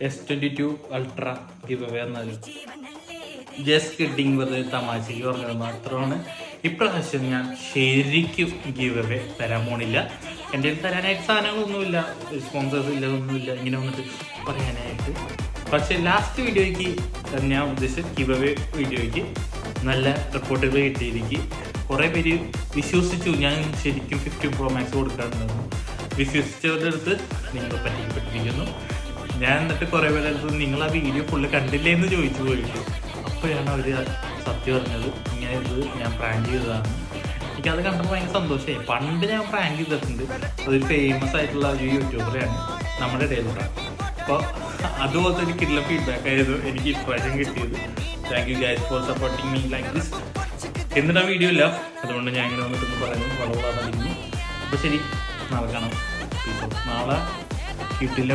S22 ultra give away എന്നാലും just kidding വെറുതെ തമാശയ്ക്ക് പറഞ്ഞത് മാത്രമാണ്. ഇപ്രാവശ്യം ഞാൻ ശരിക്കും ഗിവ് അവേ തരാൻ പോണില്ല. എൻ്റെ തരാനായിട്ട് സാധനങ്ങളൊന്നുമില്ല, സ്പോൺസേഴ്സ് ഇല്ല, ഒന്നുമില്ല ഇങ്ങനെ വന്നിട്ട് പറയാനായിട്ട്. പക്ഷെ ലാസ്റ്റ് വീഡിയോയ്ക്ക് ഞാൻ ഉദ്ദേശിച്ച ഗിവ് അവേ വീഡിയോയ്ക്ക് നല്ല റിപ്പോർട്ടുകൾ കിട്ടിയിരിക്കും. കുറേ പേര് വിശ്വസിച്ചു ഞാൻ ശരിക്കും 15 Pro Max കൊടുക്കാറുണ്ടെന്ന്. വിശ്വസിച്ചവരുടെ അടുത്ത് നിങ്ങൾ പറ്റിപ്പെട്ടിരിക്കുന്നു. ഞാൻ എന്നിട്ട് കുറേ പേരുടെ അടുത്ത് നിങ്ങൾ ആ വീഡിയോ ഫുള്ള് കണ്ടില്ലേ എന്ന് ചോദിച്ചു പോയിട്ട്. അപ്പോഴാണ് അവർ സത്യം പറഞ്ഞത്, ഇങ്ങനെ ഇത് ഞാൻ പ്രാങ്ക് ചെയ്തതാണ്. എനിക്കത് കണ്ടപ്പോൾ ഭയങ്കര സന്തോഷമായി. പണ്ട് ഞാൻ പ്രാങ്ക് ചെയ്തിട്ടുണ്ട്, അതൊരു ഫേമസ് ആയിട്ടുള്ള ഒരു യൂട്യൂബറാണ് നമ്മുടെ ഇടയിലുള്ള. അപ്പോൾ അതുപോലത്തെ ഒരു കിട്ടുള്ള ഫീഡ്ബാക്ക് ആയിരുന്നു എനിക്ക് ഇപ്രാവശ്യം കിട്ടിയത്. Thank you guys four supporting me like this. എന്നിട്ട് ആ വീഡിയോ ഇല്ല, അതുകൊണ്ട് ഞാൻ ഇങ്ങനെ വന്നിട്ടൊന്ന് പറയുന്നു വളരെ. അപ്പോൾ ശരി, നാളെ കാണാം. നാളെ കിട്ടില്ല